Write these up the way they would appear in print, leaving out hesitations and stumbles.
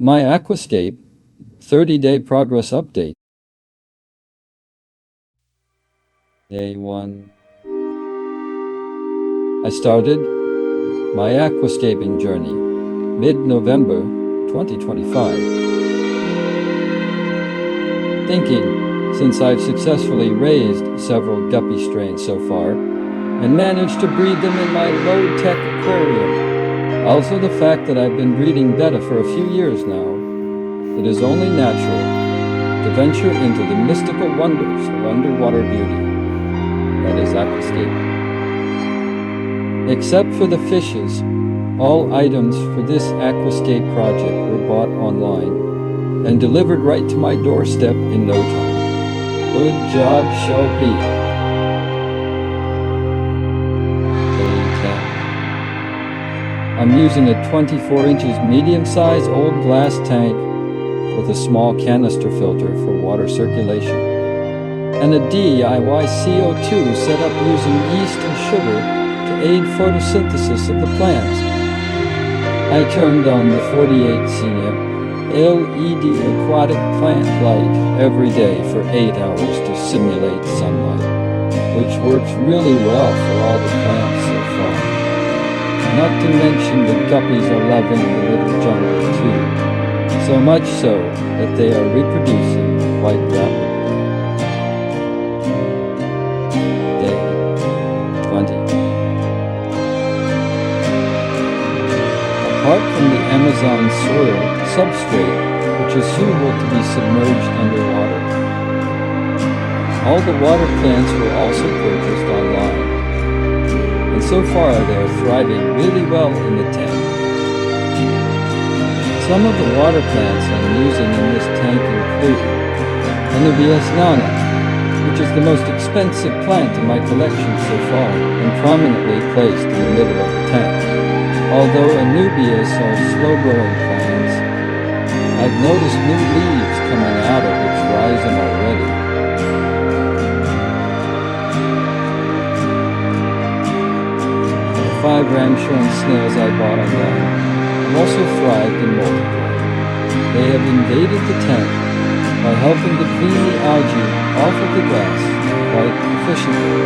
My Aquascape 30-day progress update. Day 1. I started my aquascaping journey mid-November 2025. Thinking, since I've successfully raised several guppy strains so far and managed to breed them in my low-tech aquarium, also the fact that I've been breeding betta for a few years now, it is only natural to venture into the mystical wonders of underwater beauty, that is aquascape. Except for the fishes, all items for this aquascape project were bought online and delivered right to my doorstep in no time. Good job, Shelby. I'm using a 24 inches medium-sized old glass tank with a small canister filter for water circulation and a DIY CO2 set up using yeast and sugar to aid photosynthesis of the plants. I turned on the 48 cm LED aquatic plant light every day for 8 hours to simulate sunlight, which works really well for all the plants so far. Not to mention the guppies are loving the little jungle too, so much so that they are reproducing quite rapidly. Day 20. Apart from the Amazon soil substrate, which is suitable to be submerged underwater, all the water plants were also purchased online. And so far they are thriving really well in the tank. Some of the water plants I'm using in this tank include Anubias nana, which is the most expensive plant in my collection so far and prominently placed in the middle of the tank. Although Anubias are slow-growing plants, I've noticed new leaves coming out of its rhizome already. The 5 ramshorn snails I bought online have also thrived and multiplied. They have invaded the tank by helping to clean the algae off of the glass quite efficiently.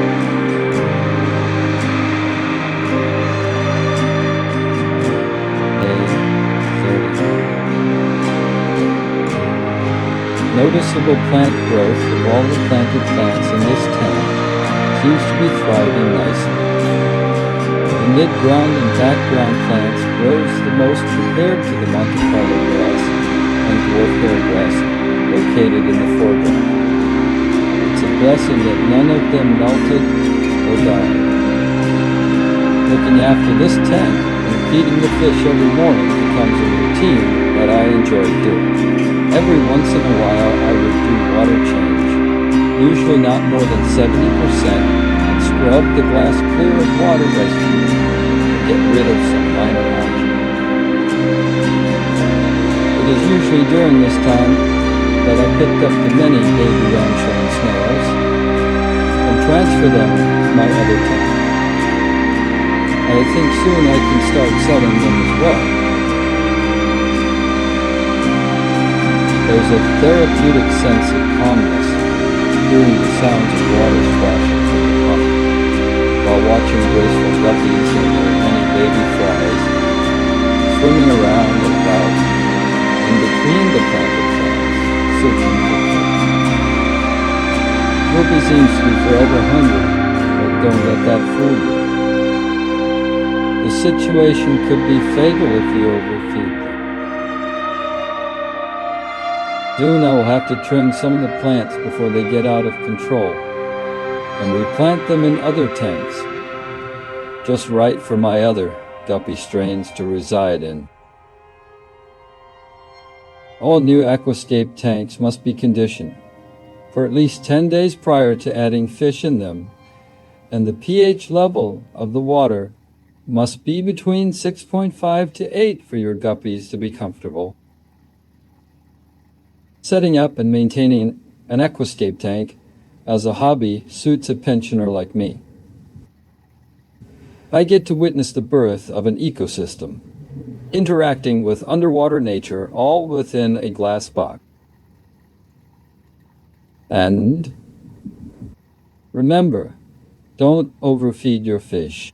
Day 30. Noticeable plant growth of all the planted plants in this tank seems to be thriving nicely. The mid-ground and background plants grows the most compared to the Monte Carlo grass and dwarf hair grass located in the foreground. It's a blessing that none of them melted or died. Looking after this tank and feeding the fish every morning becomes a routine that I enjoy doing. Every once in a while I would do water change, usually not more than 70%, and scrub the glass clear of water residue and get rid of some minor algae. It is usually during this time that I picked up the many baby ramshorn snails and transfer them to my other tank. I think soon I can start selling them as well. There's a therapeutic sense of calmness hearing the sounds of water splashing through the pump, while watching graceful guppies and their many baby flies swimming around and about in between the planted plants, searching for food. Guppy seems to be forever hungry, but don't let that fool you. The situation could be fatal if you overfeed them. Soon I will have to trim some of the plants before they get out of control and replant them in other tanks, just right for my other guppy strains to reside in. All new aquascape tanks must be conditioned for at least 10 days prior to adding fish in them, and the pH level of the water must be between 6.5 to 8 for your guppies to be comfortable. Setting up and maintaining an aquascape tank as a hobby suits a pensioner like me. I get to witness the birth of an ecosystem interacting with underwater nature, all within a glass box. And remember, don't overfeed your fish.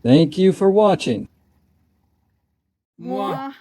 Thank you for watching. Mwah.